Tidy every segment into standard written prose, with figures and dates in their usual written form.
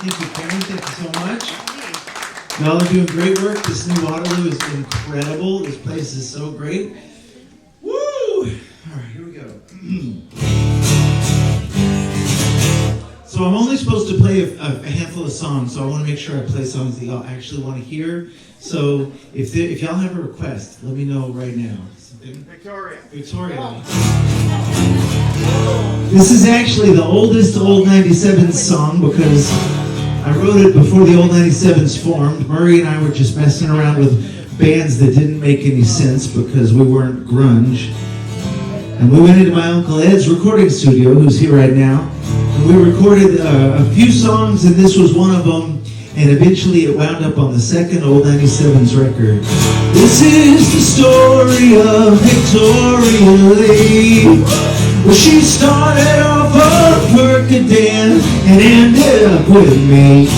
Thank you, Karen. Thank you so much. Y'all are doing great work. This new Waterloo is incredible. This place is so great. Woo! All right, here we go. So I'm only supposed to play a handful of songs, so I want to make sure I play songs that y'all actually want to hear. So if y'all have a request, let me know right now. Victoria. This is actually the oldest Old 97s song because I wrote it before the Old 97s formed. Murray and I were just messing around with bands that didn't make any sense because we weren't grunge. And we went into my Uncle Ed's recording studio, who's here right now, and we recorded a few songs, and this was one of them. And eventually it wound up on the second Old 97s record. This is the story of Victoria Lee, where she started off a Percodan and ended up with me.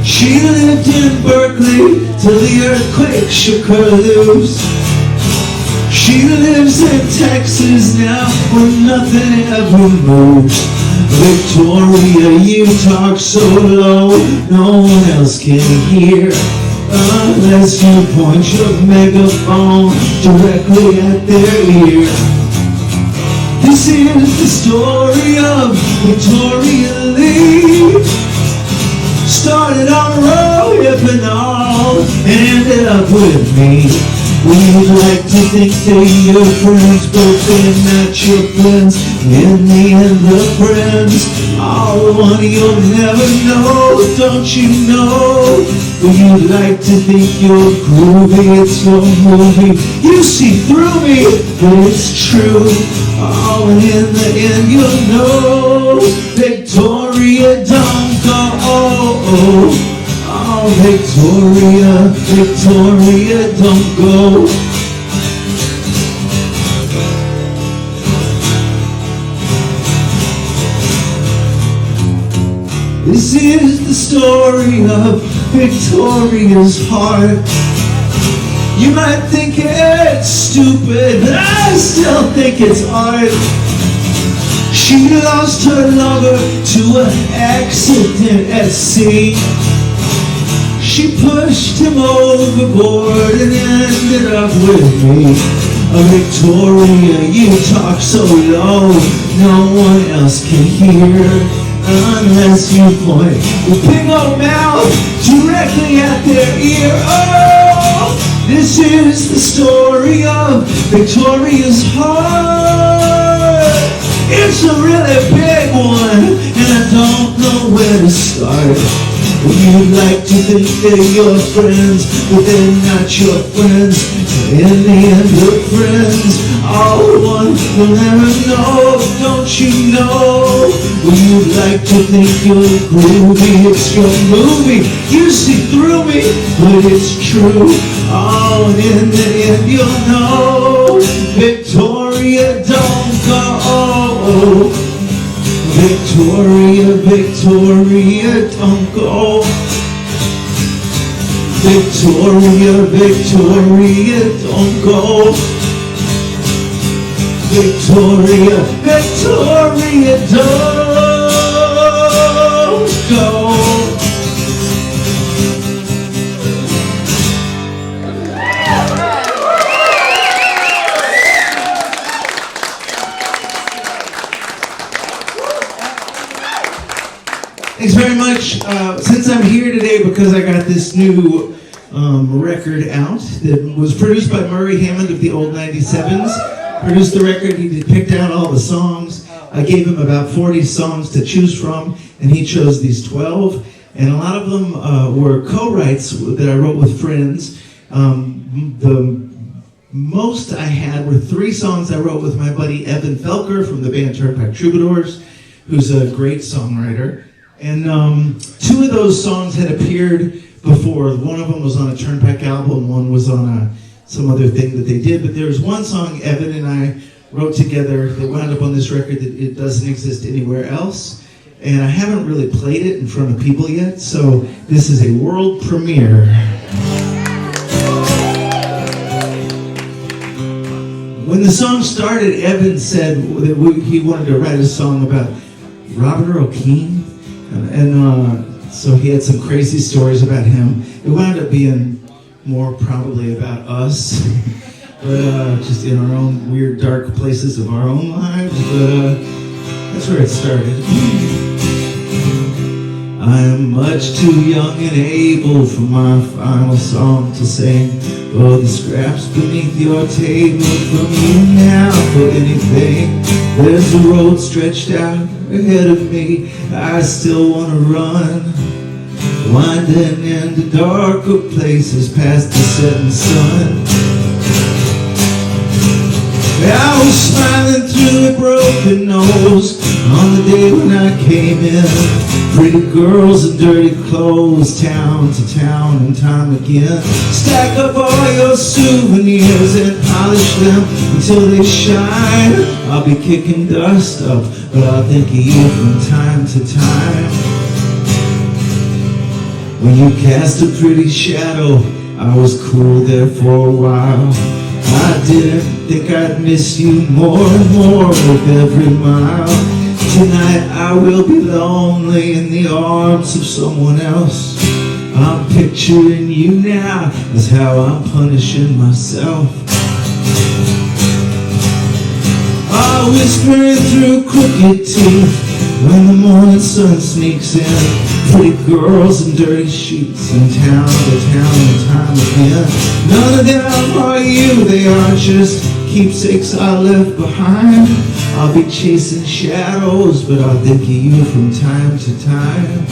She lived in Berkeley till the earthquake shook her loose. She lives in Texas now where nothing ever moves. Victoria, you talk so low, no one else can hear, unless you point your megaphone directly at their ear. This is the story of Victoria Lee. Started on a road, hip and all, and ended up with me. We'd like to think they're your friends, but they're not your friends. In the end, the friends are the one you'll never know, don't you know? Well, you'd like to think you're groovy, it's your movie. You see through me, but it's true. Oh, and in the end, you'll know. Victoria, don't go. Oh, Victoria, Victoria, don't go. This is the story of Victoria's heart. You might think it's stupid, but I still think it's art. She lost her lover to an accident at sea. She pushed him overboard and ended up with me. Victoria, you talk so low, no one else can hear, unless you point your big old mouth directly at their ear. Oh, this is the story of Victoria's heart. It's a really big one, and I don't know where to start. You'd like to think they're your friends, but they're not your friends. In the end, the friends are the one you'll never know, don't you know? You'd like to think you're groovy, it's your movie. You see through me, but it's true. Oh, and in the end, you'll know. Victoria, don't go. Victoria, Victoria, don't go. Victoria, Victoria, don't go. Victoria, Victoria, don't go. Thanks very much. Since I'm here today because I got this new record out that was produced by Murray Hammond of the Old 97s. Produced the record, he picked out all the songs. I gave him about 40 songs to choose from, and he chose these 12. And a lot of them were co-writes that I wrote with friends. The most I had were 3 songs I wrote with my buddy Evan Felker from the band Turnpike Troubadours, who's a great songwriter. And 2 of those songs had appeared before. One of them was on a Turnpike album, one was on some other thing that they did. But there was one song Evan and I wrote together that wound up on this record that it doesn't exist anywhere else. And I haven't really played it in front of people yet, so this is a world premiere. When the song started, Evan said that he wanted to write a song about Robert Earl Keen. And so he had some crazy stories about him. It wound up being more probably about us, but just in our own weird, dark places of our own lives. But that's where it started. I am much too young and able for my final song to sing. For the scraps beneath your table from you now for anything. There's a road stretched out ahead of me. I still want to run, winding into darker places past the setting sun. I was smiling through a broken nose on the day when I came in. Pretty girls in dirty clothes, town to town and time again. Stack up all your souvenirs and polish them until they shine. I'll be kicking dust up, but I'll think of you from time to time. When you cast a pretty shadow, I was cool there for a while. I didn't think I'd miss you more and more with every mile. Tonight I will be lonely in the arms of someone else. I'm picturing you now as how I'm punishing myself. I'm whispering through crooked teeth when the morning sun sneaks in. Pretty girls in dirty sheets in town to town and time again. None of them are you, they are just keepsakes I left behind. I'll be chasing shadows, but I'll think of you from time to time.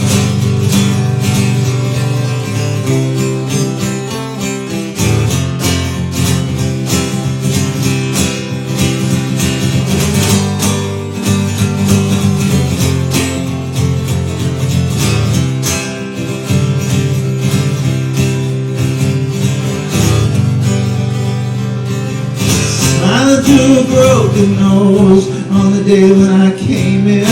Through a broken nose on the day when I came in.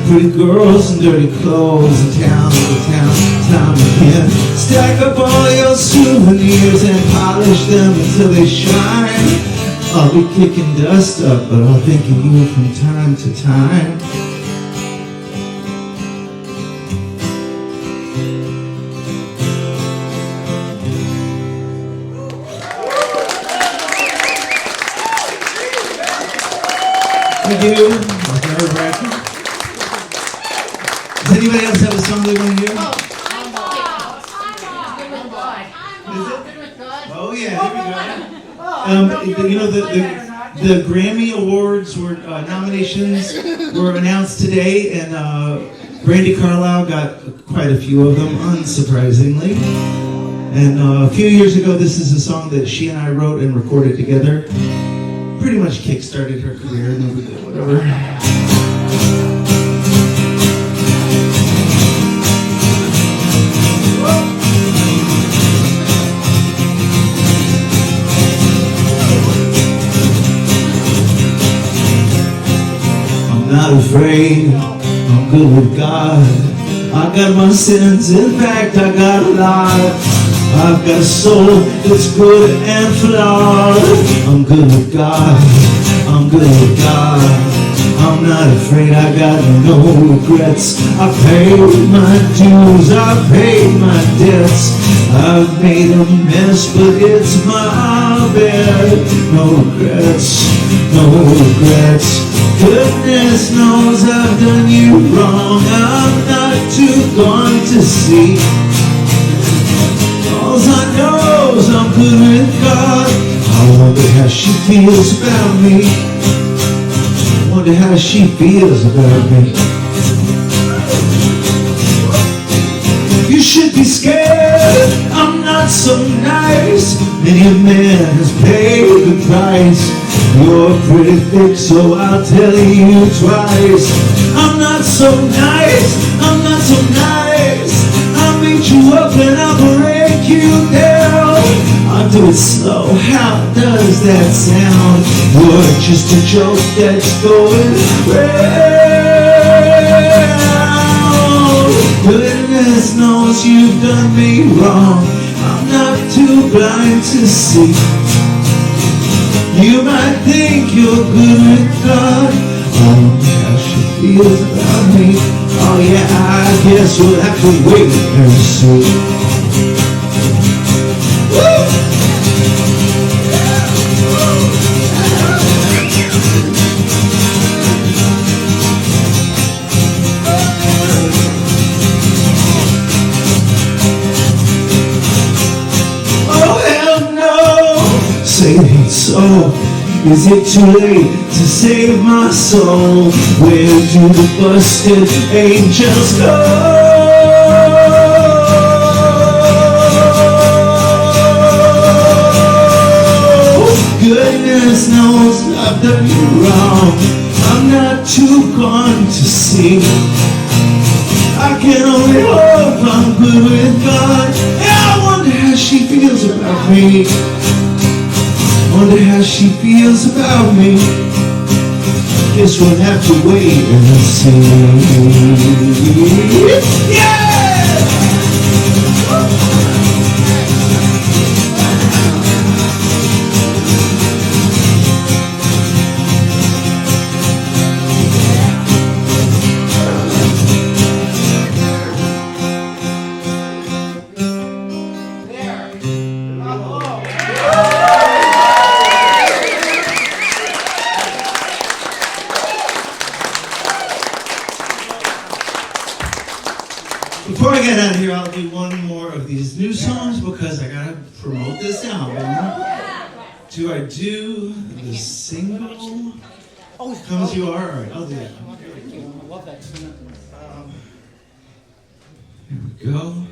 Pretty girls in dirty clothes in town to town, time again. Stack up all your souvenirs and polish them until they shine. I'll be kicking dust up, but I'll think of you from time to time. Thank you. Does anybody else have a song they want to hear? Oh yeah, here we go. You know the Grammy Awards were nominations were announced today, and Brandi Carlile got quite a few of them, unsurprisingly. And a few years ago, this is a song that she and I wrote and recorded together. Pretty much kick-started her career and whatever. I'm not afraid, I'm good with God. I got my sins, in fact I got a lot. I've got a soul that's good and flawed. I'm good with God, I'm good with God. I'm not afraid, I got no regrets. I paid my dues, I paid my debts. I've made a mess, but it's my bed. No regrets, no regrets. Goodness knows I've done you wrong. I'm not too gone to see. All I know is I'm good with God. I wonder how she feels about me. I wonder how she feels about me. You should be scared, I'm not so nice. Many a man has paid the price. You're pretty thick, so I'll tell you twice. I'm not so nice, I'm not so nice. I'll beat you up and I'll break you down. I'll do it slow, how does that sound? You're just a joke that's going round. Goodness knows you've done me wrong. I'm not too blind to see. You might think you're good with God. Oh, how she feels about me. Oh yeah, I guess we'll have to wait and see. Say it ain't so. Is it too late to save my soul? Where do the busted angels go? Goodness knows I've done you wrong. I'm not too gone to see. I can only hope I'm good with God. And I wonder how she feels about me. Wonder how she feels about me. Guess we'll have to wait and see. Yeah! Before I get out of here, I'll do one more of these new songs because I gotta promote this album. Do I do the single? Come As You Are? All right, I'll do that. I love that. Here we go.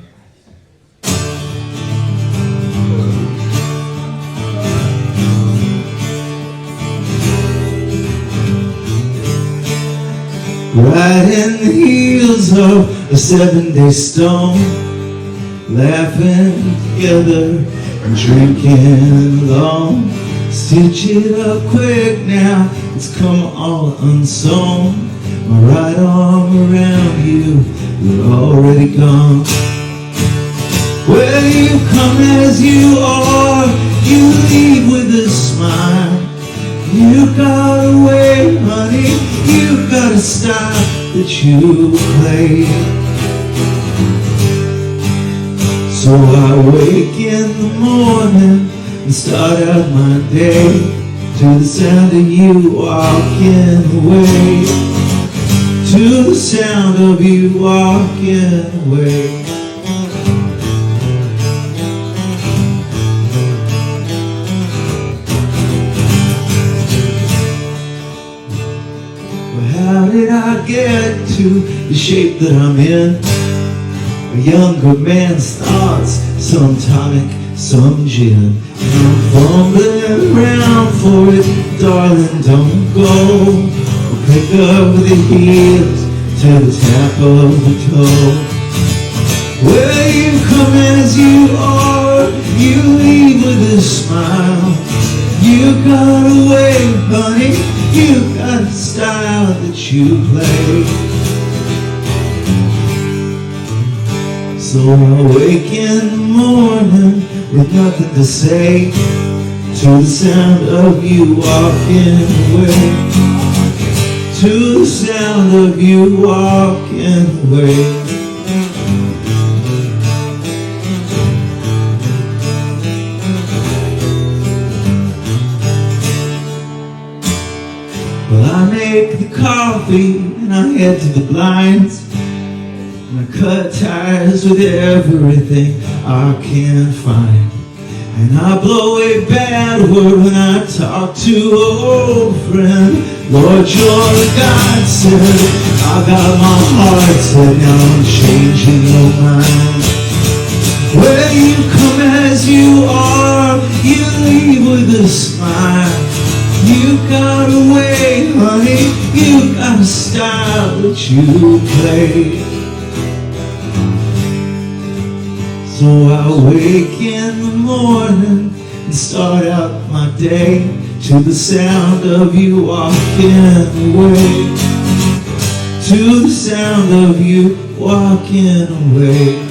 Right in the heels of a 7-day storm, laughing together and drinking long. Stitch it up quick now, it's come all unsewn. My right arm around you, you're already gone. Well, you come as you are, you leave with a smile. You got a way, honey, you got a style that you play. So I wake in the morning and start out my day to the sound of you walking away. To the sound of you walking away. How did I get to the shape that I'm in? A younger man's thoughts, some tonic, some gin. And I'm fumbling around for it, darling, don't go. We'll pick up the heels to the tap of the toe. Well, you come as you are, you leave with a smile. You got a way, honey, you got a style that you play. So I wake in the morning with nothing to say to the sound of you walking away. To the sound of you walking away. Well, I make the coffee and I head to the blinds, and I cut ties with everything I can find. And I blow a bad word when I talk to an old friend. Lord, you're a godsend. I got my heart set now, I'm changing your mind. Well, you come as you are, you leave with a smile. You got a way, honey, you got a style that you play. So I wake in the morning and start out my day to the sound of you walking away. To the sound of you walking away.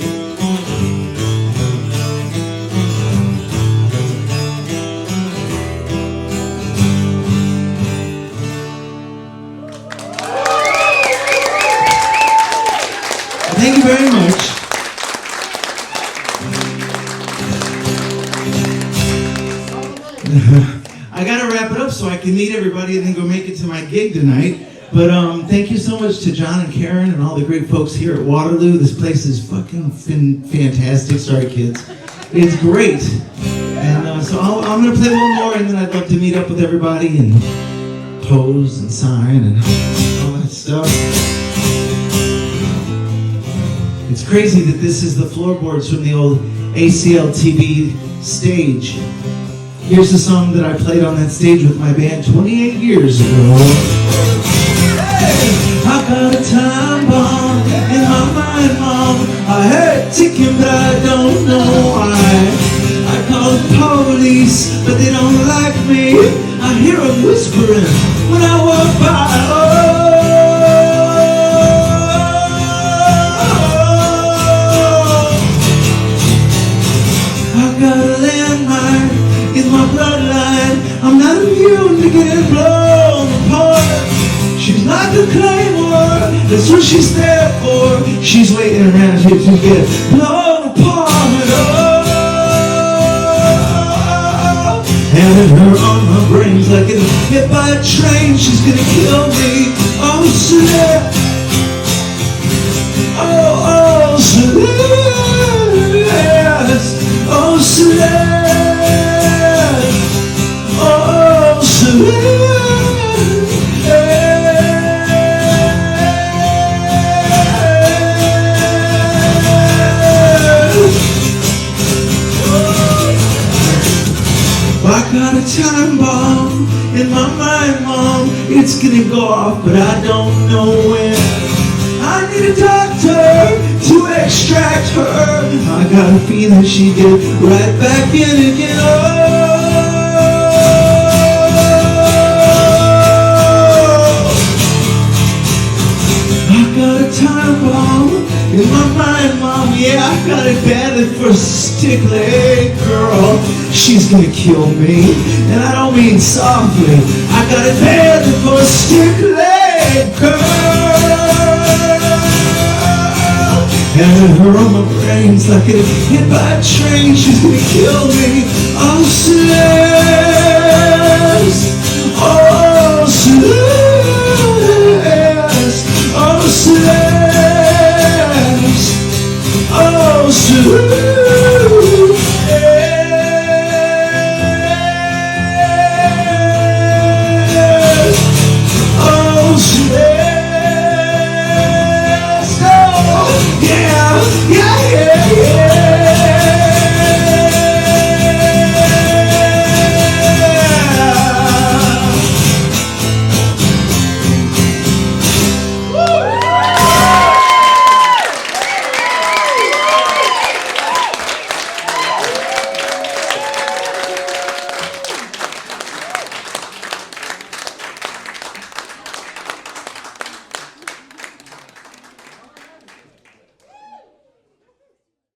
meet everybody and then go make it to my gig tonight. But thank you so much to John and Karen and all the great folks here at Waterloo. This place is fucking fantastic. Sorry, kids. It's great. And so I'm going to play a little more, and then I'd love to meet up with everybody and pose and sign and all that stuff. It's crazy that this is the floorboards from the old ACL TV stage. Here's the song that I played on that stage with my band 28 years ago. I got a time bomb in my mind, Mom. I heard ticking, but I don't know why. I call the police, but they don't like me. I hear them whispering when I walk by. I got a landmine in my bloodline. I'm not immune to getting blown apart. She's like a claymore, that's what she's there for. She's waiting around here to get blown apart. Oh, having her on my brains like getting hit by a train. She's gonna kill me. Oh, Celeste. Oh, Celeste. Oh, Celeste. Oh, Celeste. I got a time bomb in my mind, Mom. It's gonna go off, but I don't know when. I need a doctor to extract her. I got a feeling she'd get right back in again. Oh, I got a time bomb in my mind, Mom. Yeah, I got it badly for a stick-leg girl. She's gonna kill me, and I don't mean softly. I got it badly for a stick-leg girl. And her on my brains like it hit by a train. She's gonna kill me. Oh, Celeste. Oh, Celeste. Oh, Celeste. Oh, Celeste.